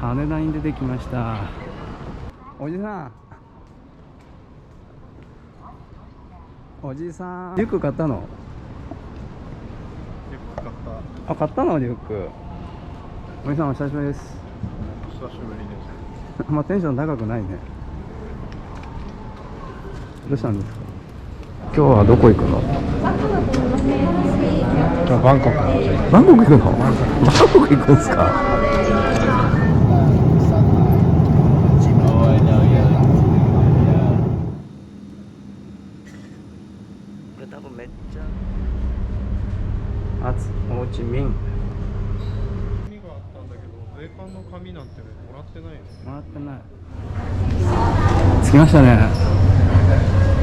羽田に出てきました。おじさん、おじさん、リュック買ったの？リュック買った。あ、買ったのリュック。おじさんお久しぶりです。久しぶりです。まあテンション高くないね。どうしたんですか？今日はどこ行くの？バンコク。バンコク行くの？バンコク行くんですか？多分めっちゃホーチミン。紙があったんだけど、税関の紙なんてもらってないよね。もらってない。着きましたね。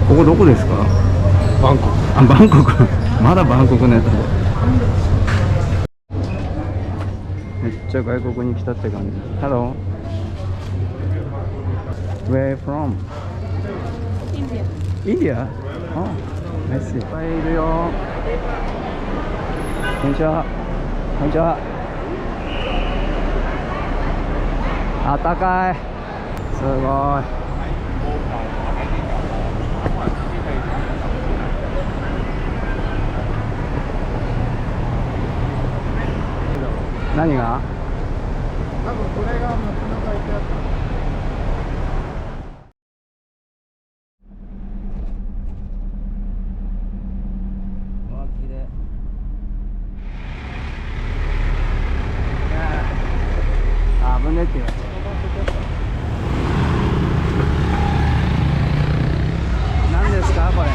ここどこですか？バンコク。あ、バンコク。まだバンコクのやつで。めっちゃ外国に来たって感じ。Hello. Where are you from? India. India? Oh, I see. いっぱいいるよ。こんにちは。こんにちは。あったかい。すごい。何が？多分これが街の書いてあった。わあ、綺麗。あ、危ねって言われた。何ですかこれ？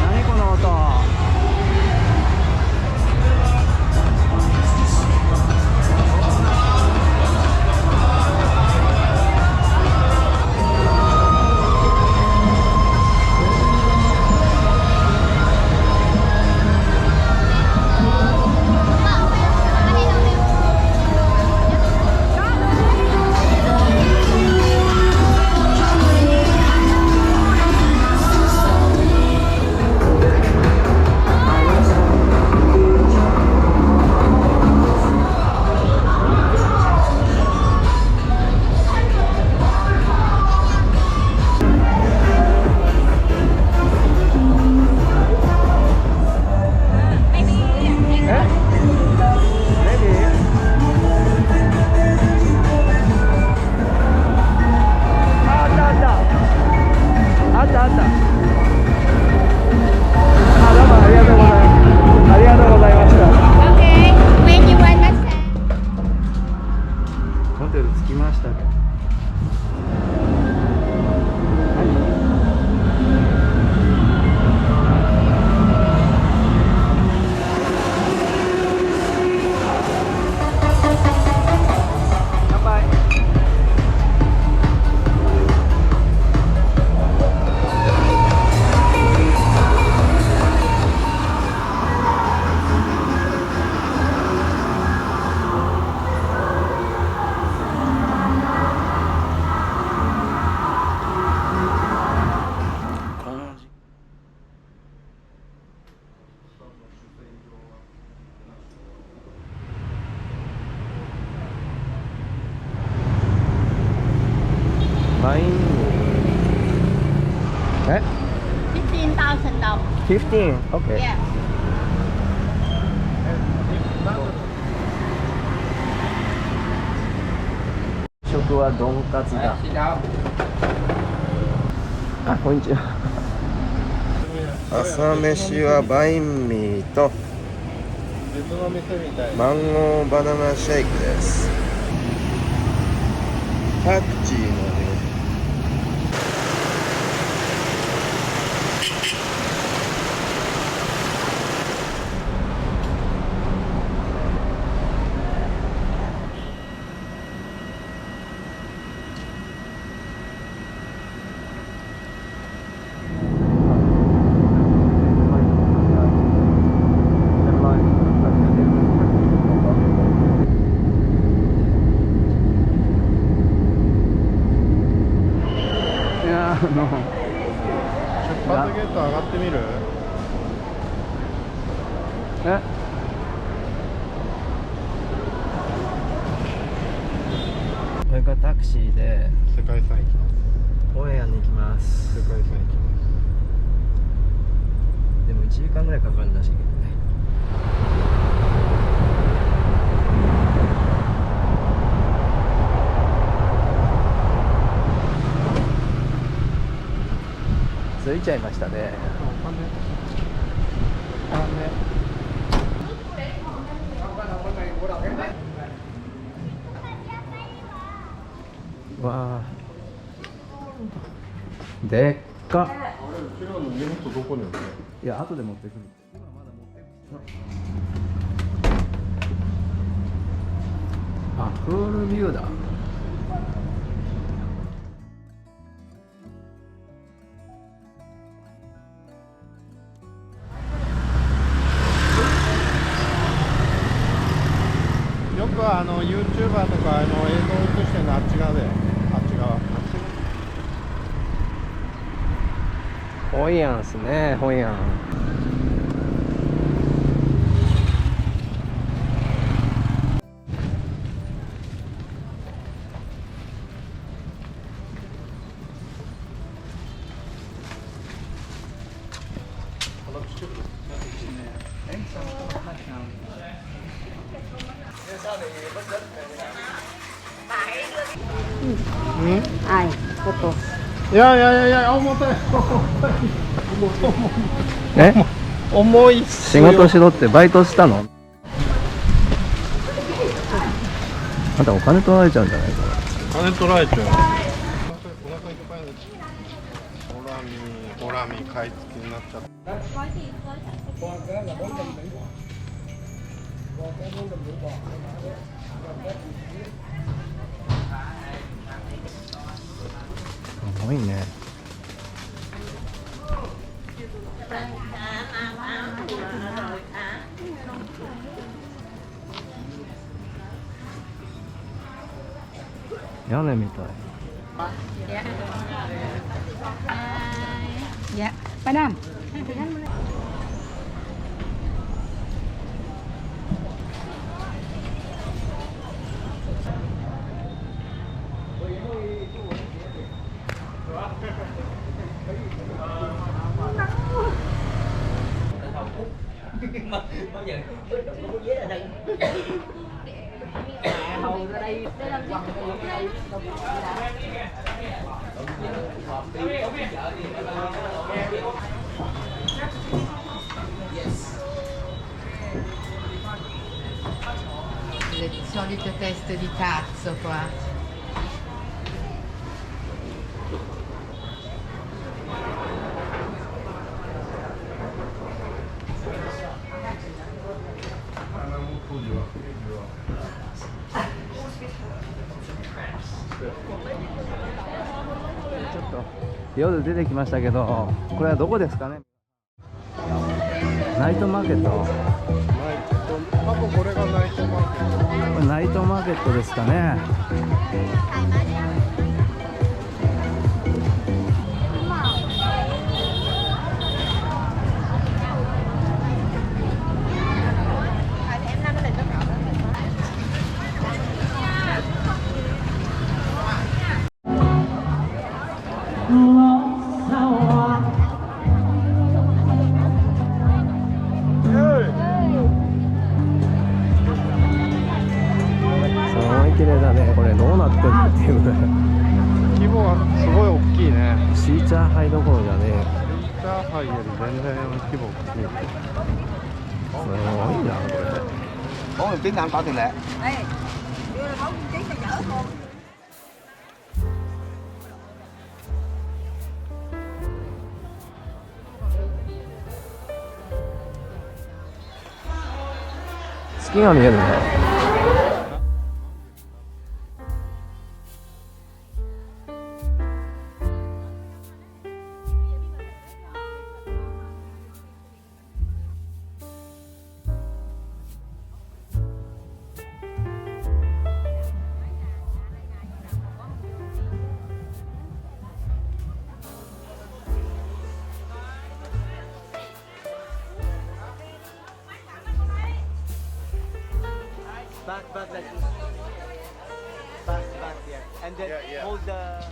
何この音？ホテル着きましたね。乾杯。バイン。え？ $15,000. 15? Okay. Yeah. 食はドンカツだ。あ、こんにちは。朝飯はバインミーとマンゴーバナナシェイクです。パクチーのね。出発ゲート上がってみる？え？クシーで世界遺産行きます。ホエアに行きます世界遺産行きます。でも1時間ぐらいかかるらしいけどね。着いちゃいましたね。わあ、でっか。後ろの荷物どこに置くの？いや、後で持ってくる。あ、プールビューだ。よくYouTuber とか映像映してるのあっち側で、あっち側。ホイアンっすね、ホイアン。Ai, foto. いやいやいやいや、重たい。え、重いっすよ。仕事しろってバイトしたの？あんたお金取られちゃうんじゃないかな。金取られちゃう。お腹いっぱいになっちゃう。ホラミ買い付けになっちゃった。すごいね。屋根みたい。Dạ, ba Nam. Le solite teste di cazzo qua.ちょっと夜出てきましたけど、これはどこですかね？ナイトマーケット。多分これがナイトマーケット。これナイトマーケットですかね。すごい綺麗だね。これどうなってんのっていうぐらい。規模はすごい大きいね。シーチャーハイどころじゃねえ。チャーハイより全然規模大きい。すごいなこれ。Có một ký năm có tiền lệ. Đây, đưa là 4 ký cho dở con. 月が見えるね。Back, yeah. And then Yeah, yeah. hold the.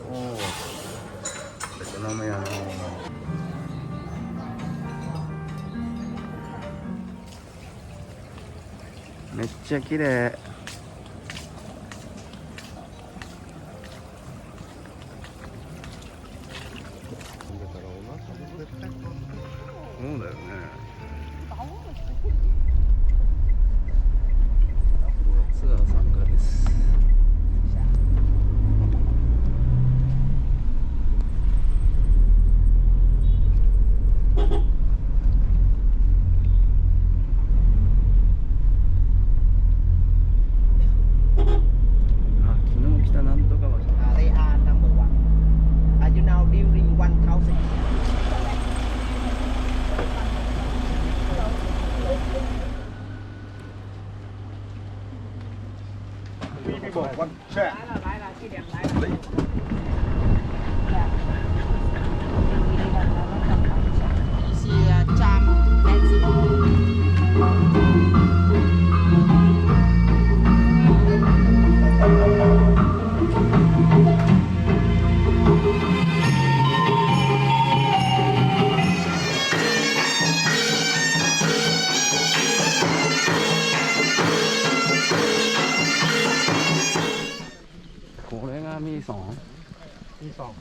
오, 베트남이야.めっちゃ綺麗。そうだよね。ツアー参加です。あ、昨日来たなんとか橋。They are number one. Are you now during 1000? One check. This これがミーソン。ミーソン。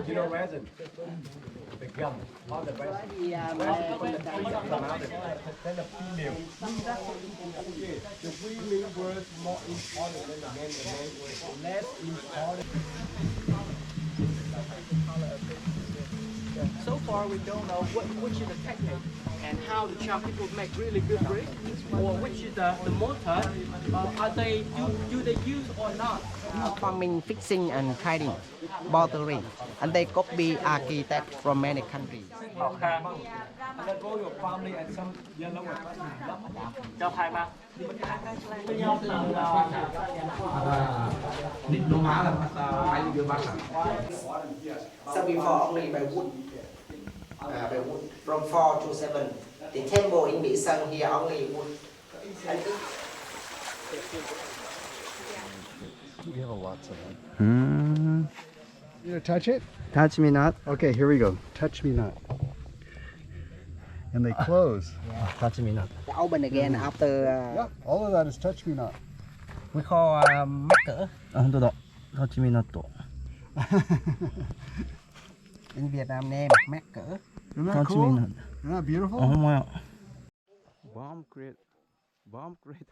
You know resin? The gum, all the resin. Resin from the tree come out. Then the female. The female was more important than the man. The man was less important. So far, we don't know which is the technique and how the Cham people make really good brick, or which is the mortar. Are they do they use or not? Farming, fixing, and kiting, bordering, and they copy architect from many countries. So before only by wood, by wood from 4 to 7. The temple in Mỹ Sơn here only wood. We have lots of them. うーん。 You gonna touch it? Touch me not. Okay, here we go. Touch me not. And they close. Touch me not. Open again after Yep, all of that is touch me not. we call marker あ、本当だ。Touch me not. in Vietnam name marker. Isn't that Touch cool? me not. Isn't that beautiful? あ、ほんまや。Bomb crate. Bomb crate.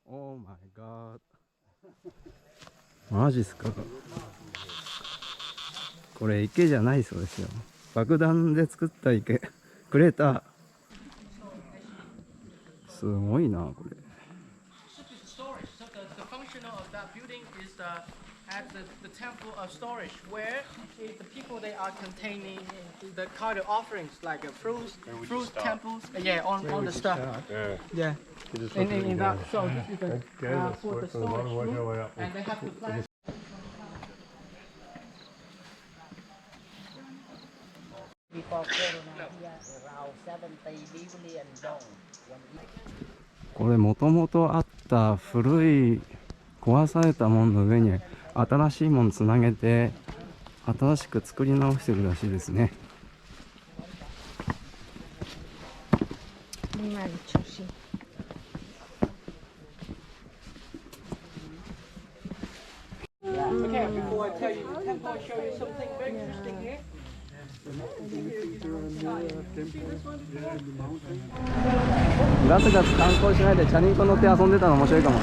Oh my god. マジっすか。これ池じゃないそうですよ。爆弾で作った池。クレーター。すごいな、これ。Storage. So the function of that building is as the temple of storage, where the people they are containing the kind of offerings like fruit temples. Yeah, on the stuff. Yeah. In that, so this is the for the storage room, and they have to plant. Before Corona here around 70 million dong. これもともとあった古い壊されたものの上に新しいものつなげて新しく作り直してるらしいですね。before I tell you the temple, I'll show you something very interesting here. ガツガツ観光しないでチャリンコ乗って遊んでたの面白いかも。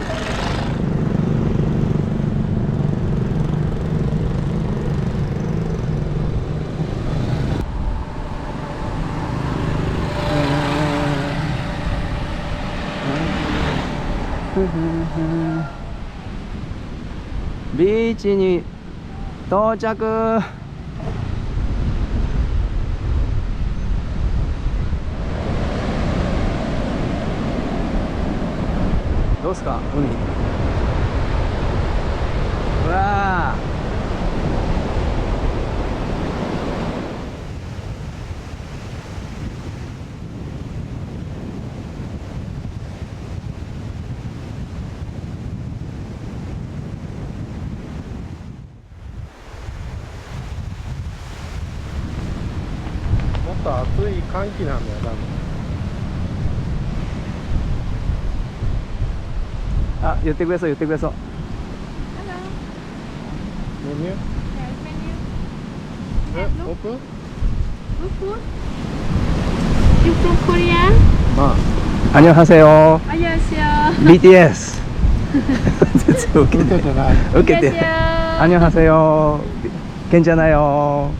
ビーチに到着。どうすか海。うわー、もっと暑い寒気なんだよ多分。あ、言ってくれそう言ってくれそう。メニュー？え、オープン？ You from Korea? まあ。 안녕하세요. 안녕하세요. BTS. 全然受けてじゃない。受けて。안녕하세요. 괜찮아요.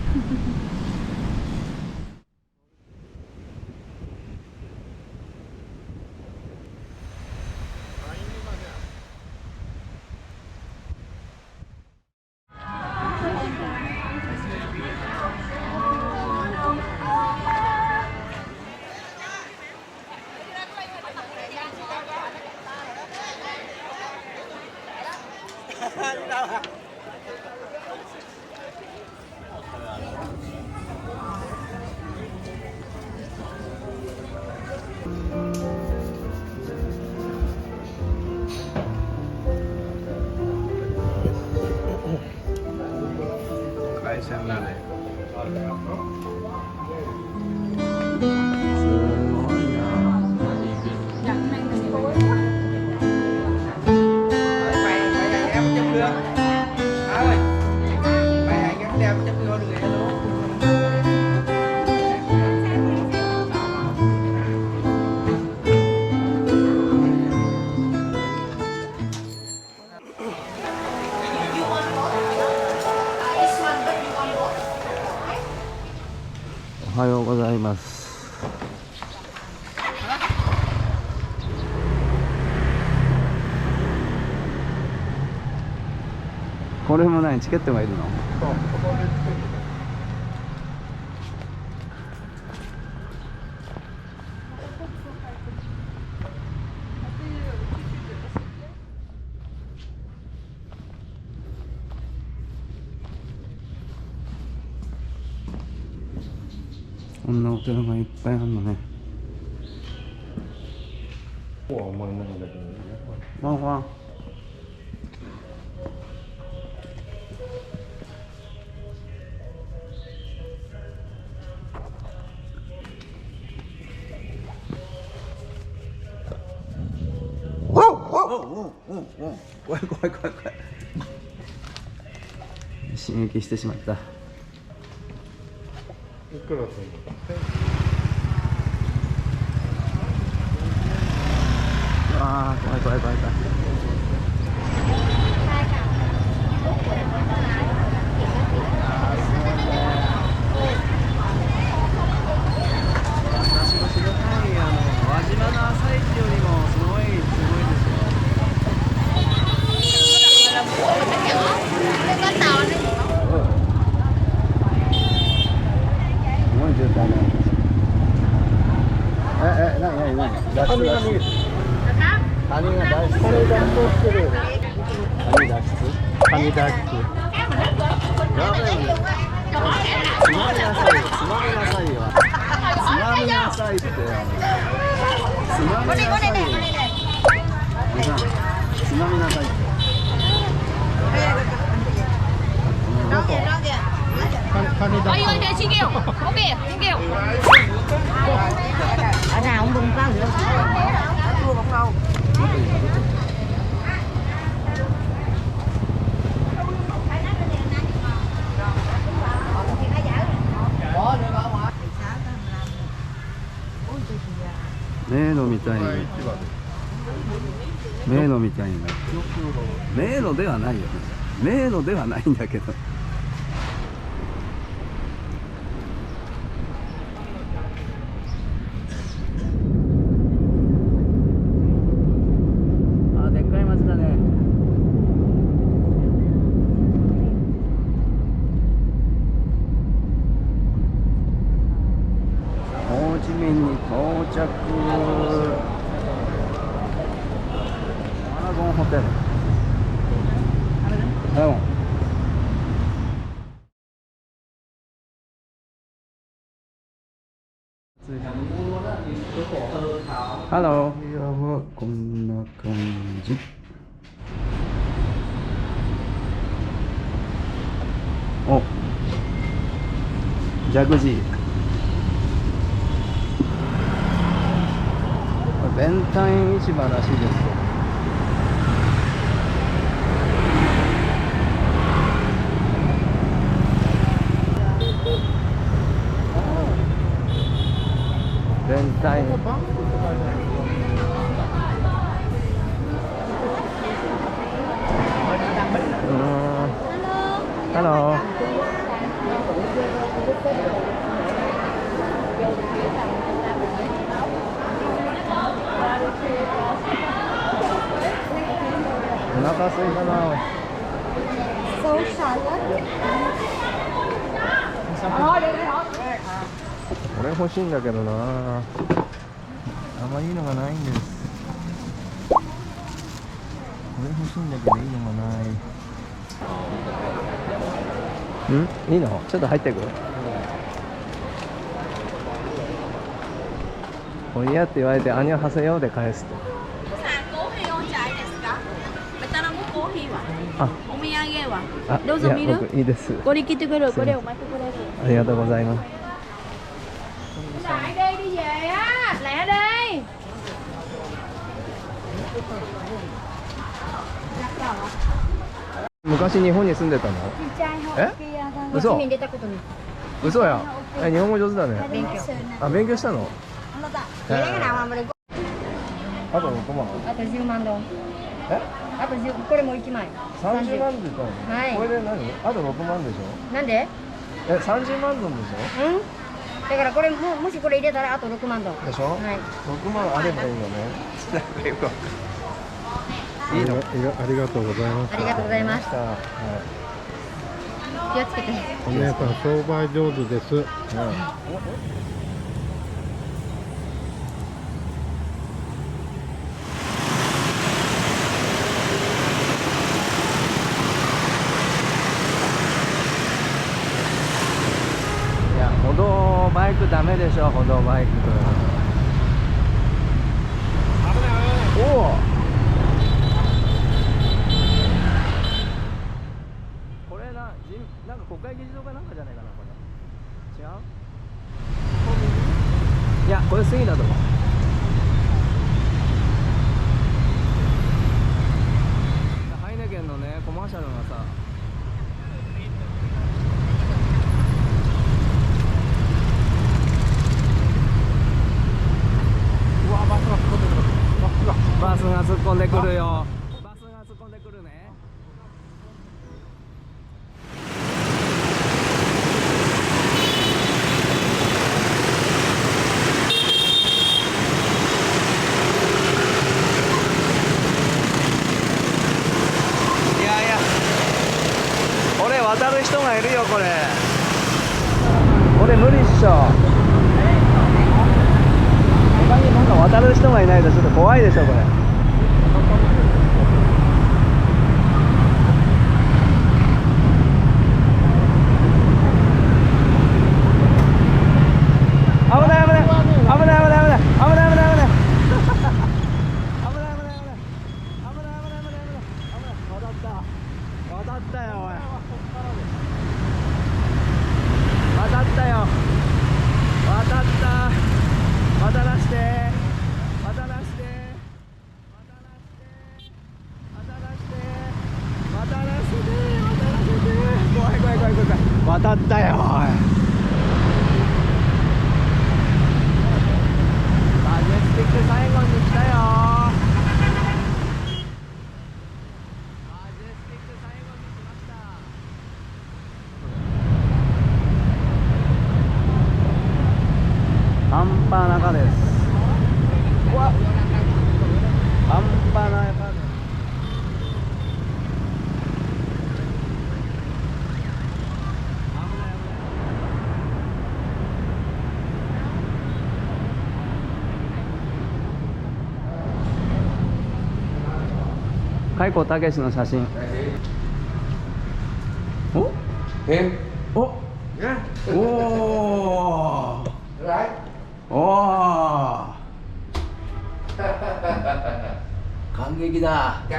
おはようございます。これも何チケットがいるの？そう、ここでつけて。こんなお寺がいっぱいあるのね。こうは思いないんだけどね。ワンワン。怖い怖い怖い怖い。刺激してしまった。いくらするの？ああ、怖い怖い怖い怖い。私も知りたい輪島の朝市よりもすごいですよ。すごい渋滞なんです。何？脱出脱出。カニが脱出。カニ脱出してる。カニ脱出。カニ脱出。やべえね。つまみなさいよ。つまみなさいよ。つまみなさいって。つまみなさいよ。つまみなさいって。カニ脱出。Ơi ơi, xin kêu. Có bè, xin kêu. Ở nào cũng đừng có nữa. Chua bọc nâu. 市場です。迷路みたいになってる。迷路ではないよね。迷路ではないんだけど。あ、でっかい町だね。ホーチミンに到着。パラゴンホテル。パラゴン。ハロー。部屋はこんな感じ。お、ジャグジー。ベンタイン市場らしいです。ベンタイン。ハロー。お腹すいたな。これ欲しいんだけどな。あんまいいのがないんです。これ欲しいんだけどいいのがない。いいの？ちょっと入ってくる。おいやって言われて、アニョハセヨで返すと。あ、お土産はあ、どうぞ見る？僕いいです。これ来てくる、これお待ってくれる。ありがとうございます。Lại đây đi về á, lẹ đi. 昔日本に住んでたの？え？嘘？嘘や。日本語上手だね。あ、勉強したの？あと6万。あと10万ドン。え？あと10、これも1枚。30万で言ったの？はい。これで何？あと6万でしょ？なんで？え、30万ドンでしょ？うん。だからこれもしこれ入れたらあと6万ドン。でしょ？はい。6万あればいいのね。いいの？ありがとうございます。ありがとうございました。は気をつけて。お姉さん商売上手です。い。歩道バイクダメでしょ、歩道バイク。おお。これなんか国会議事堂かなんかじゃないかな、これ。違う？いや、これ杉だと思う。ハイネケンのね、コマーシャルがさ。バスが突っ込んでくるよ。バスが突っ込んでくるね。いやいや、これ渡る人がいるよ、これ。これ無理っしょ。他になんか渡る人がいないとちょっと怖いでしょ、これ。危ない危ない危ない危ない危ない危ない危ない危ない危ない危ない危ない危ない危ない危ない渡ったよ、おい。渡ったよ、渡った。渡らして渡らして渡らして渡らして渡らせて渡らせて、怖い怖い怖い怖い怖い。渡ったよ、おい。マジェスティック最後に来たよ。半端なかです。うわっ、半端なかです。海光武史の写真。おおおおお感激だ。入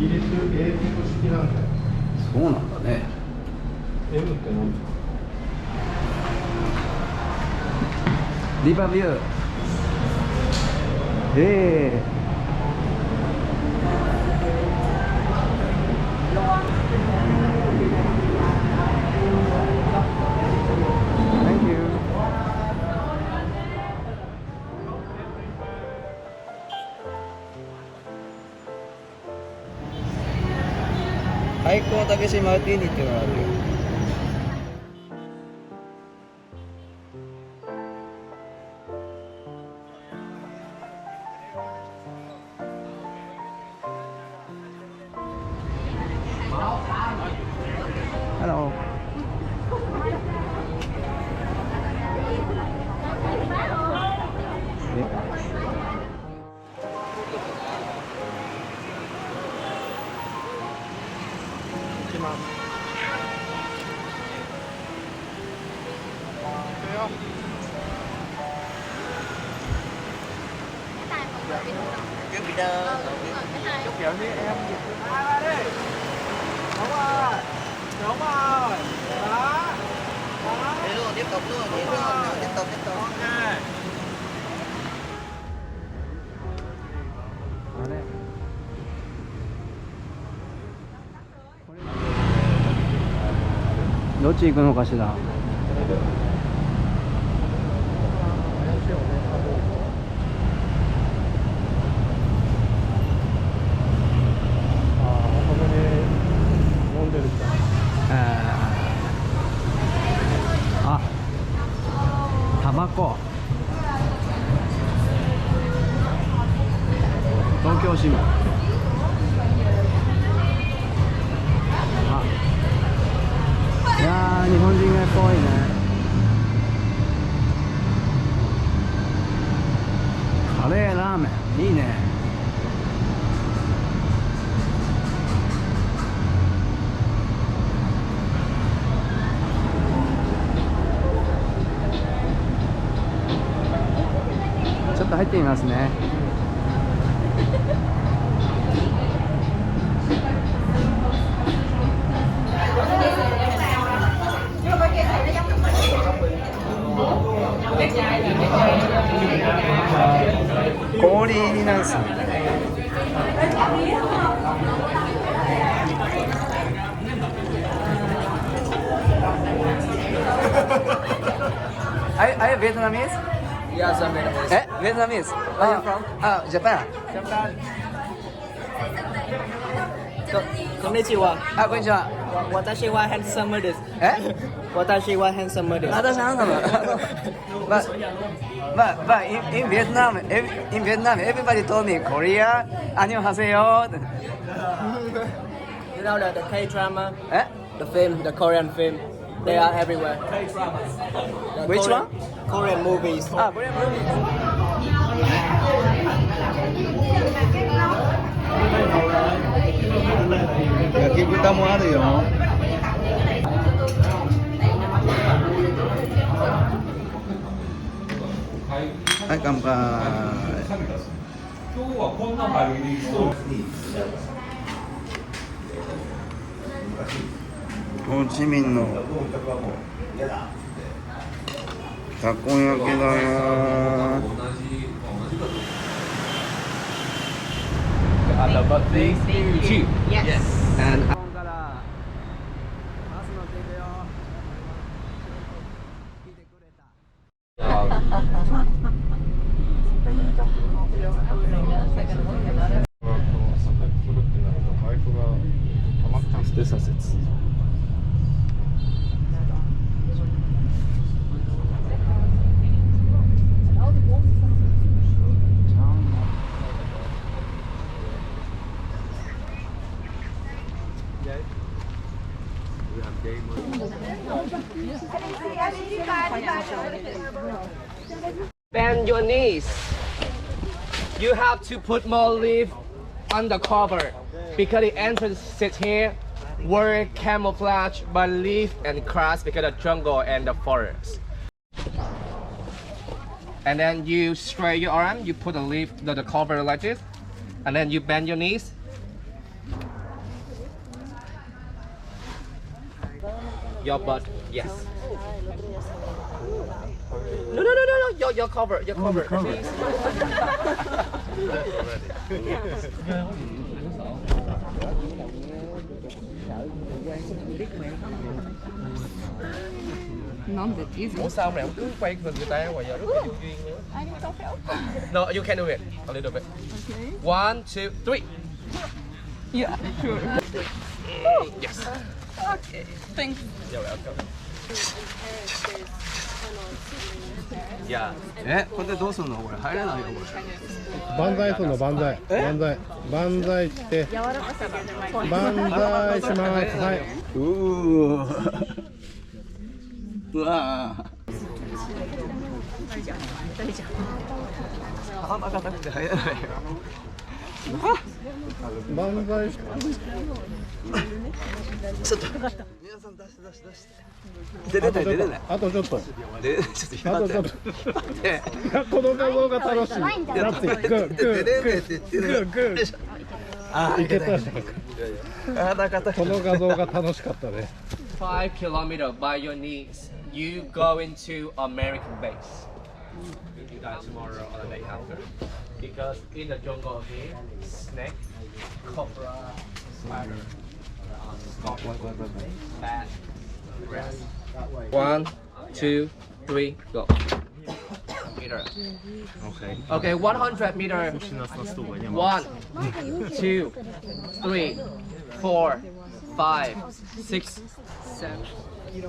れてる英語式なんだよ。そうなんだね。 M って何ですか？リバビュー。Thank you. 海光武史マルティーニっていうのがあるよ。Hello. Kiểu như em ra đây. Đúng rồi. Đúng rồi. Đó. Đó. Đi luôn, tiếp tục luôn, tiếp tục. Ok. あれどっち行くのかしら。あ、タバコ。東京新聞。あ、いやー、日本人が多いね。カレーラーメンいいね。ちょっと入ってみますね。氷入りなんすね。Are you Vietnamese? Yes, I'm Vietnamese. Eh, Vietnamese. Where are you from? Japan. Japan. Konnichiwa. あ、こんにちは。私は handsome です。え？私は handsome です。私ハンサム。But in Vietnam, everybody told me Korea, 안녕하세요. You know the K-drama, Eh? the film, the Korean film, they are everywhere. K-dramas. Which one? Korean movies. Ah, Korean movies. 여기 불타모 하래요. 아, 깜깜. 今日はこんな入りでいいの？ 호치민의 닭공약이다. Yes. And Bend your knees. You have to put more leaf on the cover because the entrance sits here were camouflaged by leaf and grass because of the jungle and the forest. And then you straight your arm, you put the leaf, the cover like this, and then you bend your knees. Your butt, yes. No, your cover, please. Ủa sao mày không cứ quay người ta ngoài giờ rất là duyên nữa. No, you can do it a little bit. 1, 2, 3. Yeah, sure. Yes. Okay, thanks. You're welcome. Yeah. これでどうすんのこれ入れないよこ万歳するの万歳万歳して万歳しますはい。れうわ鼻が高くて入れないよ万歳してちょっと皆さん出して出れないあとちょっと出れないちょっと引っ張ってあとちょっとこの画像が楽しいラッツィグーグー出れねえって言ってるグーあいけたこの画像が楽しかったね5 kilometers by your knees. You go into American base. You die tomorrow or the day after. Because in the jungle here, snake, cobra, spider, scorpion, bat, grass. 1, 2, 3, go. Meter. Okay, 100 meter. 1, 2, 3, 4, 5, 6, 7. じ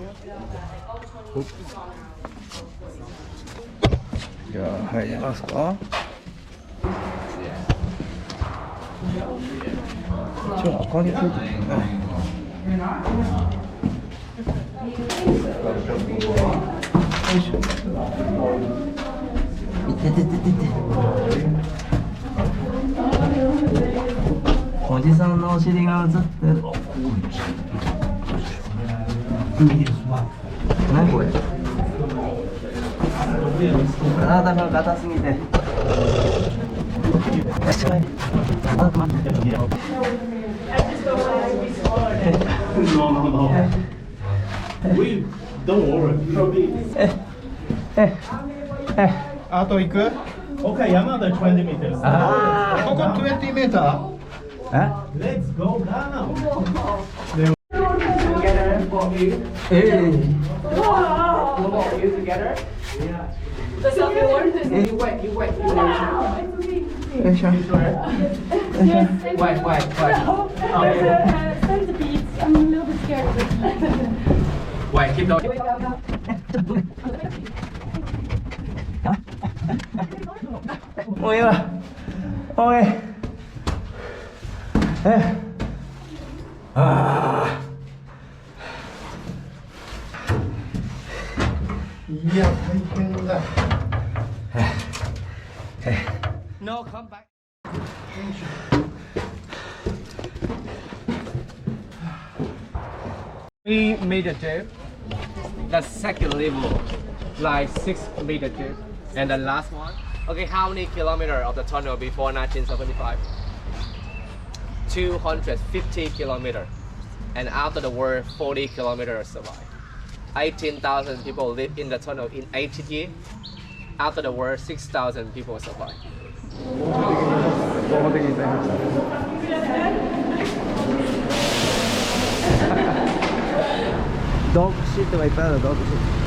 ゃあ入りますか一応明かりついてるねおじさんのお尻が映ってる何これ体が硬すぎてあと行く Okay, another 20 meters. ここ20 meters? Let's go down. Together for you. Wow. You together? Yeah. You wait. You wait. Wait. Centipedes. I'm a little bit scared. Wait, keep going. Ôi ơi ôi Yeah, I can No, come back. We made a dip. The second level, like 6 meter dip, and the last one. Okay, how many kilometers of the tunnel before 1975? 250 kilometers, and after the war, 40 kilometers survived. 18,000 people live in the tunnel in 80 years. After the war, 6,000 people survived. 合法的に歌いましたドッグシートがいっぱいあるドッグシート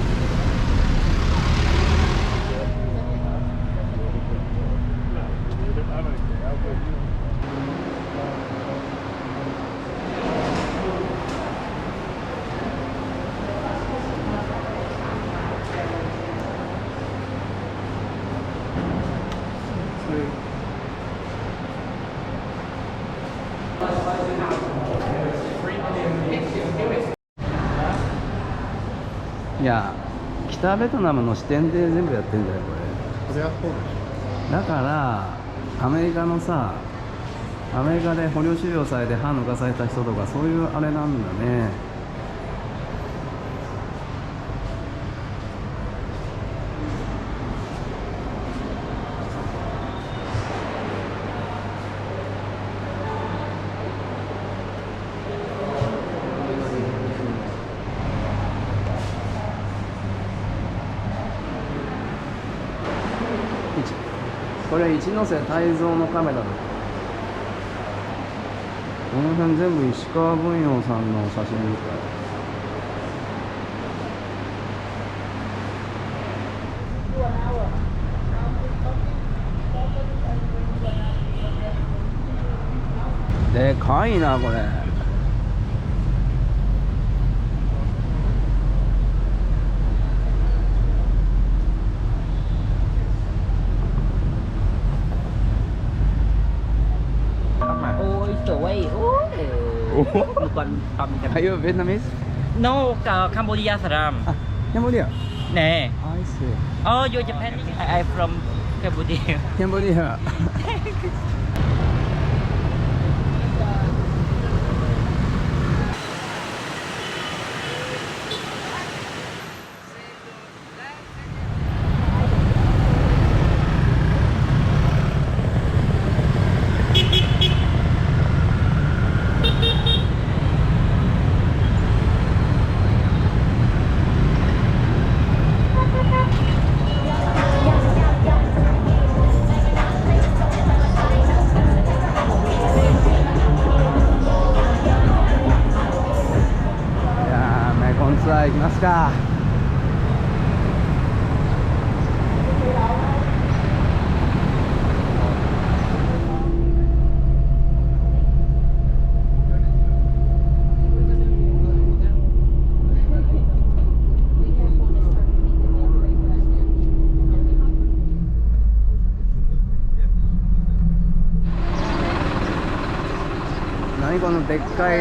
いや北ベトナムの支店で全部やってんだよこそりゃそうでしれ。だからアメリカのさ、アメリカで捕虜収容されて歯抜かされた人とかそういうあれなんだね。これ一ノ瀬泰造のカメラだ。この辺全部石川文洋さんの写真みたい。でかいなこれ。Ôi trời ơi, một con tầm Are you Vietnamese? No, Cambodia 사람. Cambodia. 네. I see. Oh, you're Japanese? I'm from Cambodia. Cambodia.ツアー行きますか。何このでっか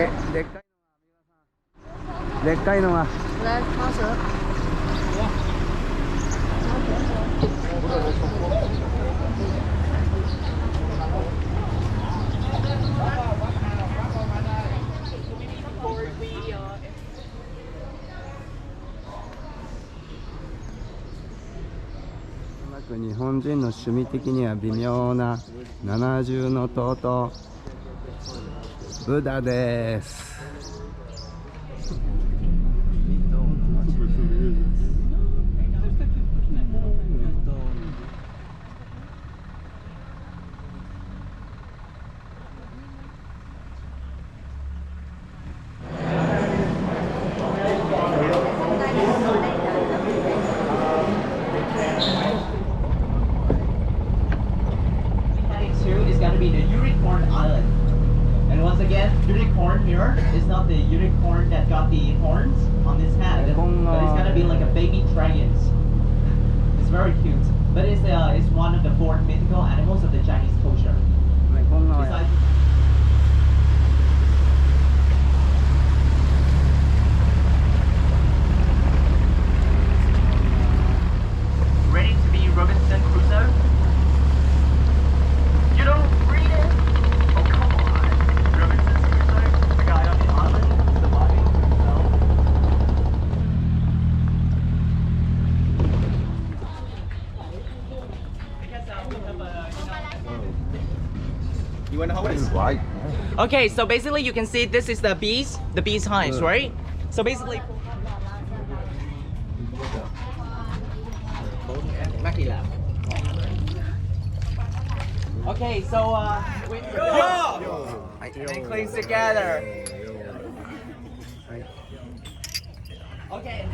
いのが。来汤蛇。日本人の趣味的には微妙な七重の塔とブダです。Unicorn here is not the unicorn that got the horns on his head, but it's gonna be like a baby dragon. It's very cute, but it's one of the 4 mythical animals of the Chinese culture. Besides, ready to be Robinson Crusoe? You don't read it? Oh, come on. Robinson Crusoe, the guy on the island, surviving himself. You wanna hold it? Right. Okay, so basically you can see this is the bee's hives, right? So basically okay, so and cleans together. Okay.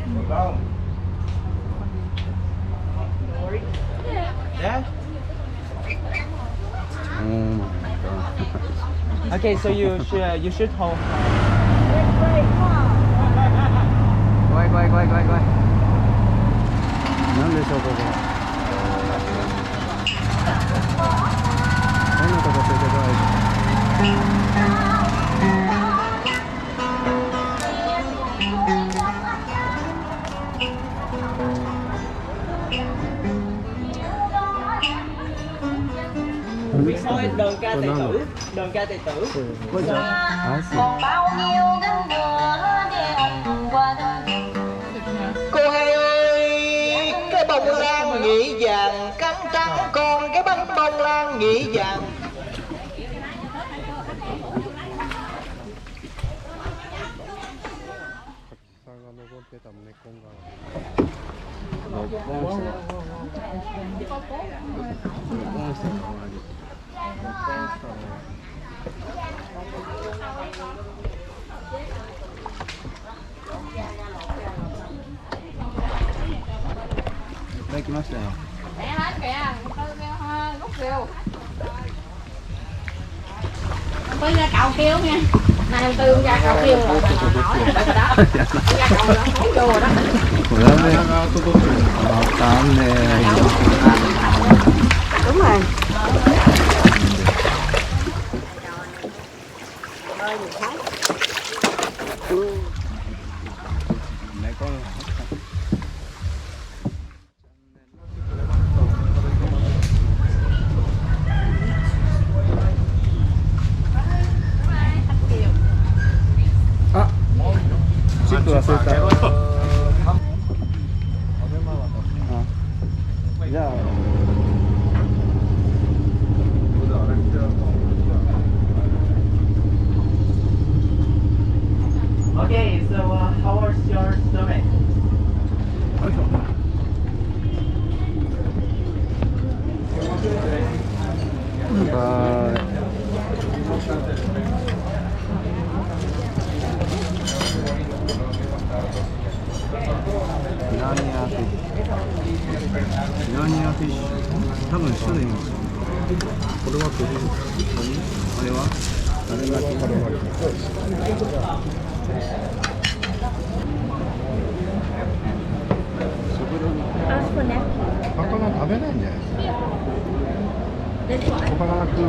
Yeah. Oh my god. Okay, so you should hold. 怖い。なんでしょうここ。変なとこついてこないで。Thôi đờn ca tài tử, đờn ca tài tử. bao nhiêu năm đường qua Cô hai ơi, cái bông lan nhị vàng cắn trắng con, cái bông lan nhị vàng. Đây 来ましたよ。 Để hết kìa, rút rượu. Có ra cậu kêu nha. Này tư ra cậu kêu rồi, hỏi rồi đó. Ra cậu đã thấy vô rồi đó. これはね、わかんねえ。 đúng rồi. Này con. À, chip忘れた。じゃあ。 Okay, so how was your stomach? Piranha fish. 多分種類も。これは鳥。あれは？あれがカルマリ。魚食べないんじゃないですか。魚食う。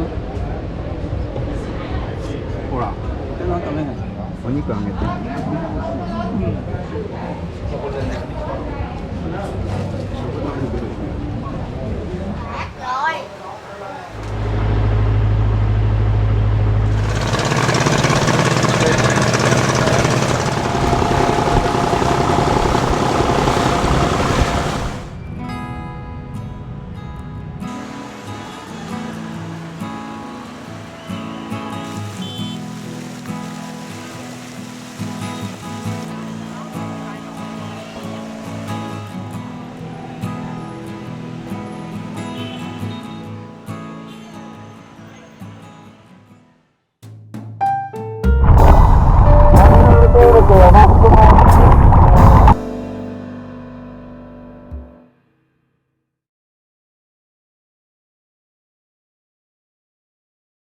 ほら、魚食べない。お肉あげて。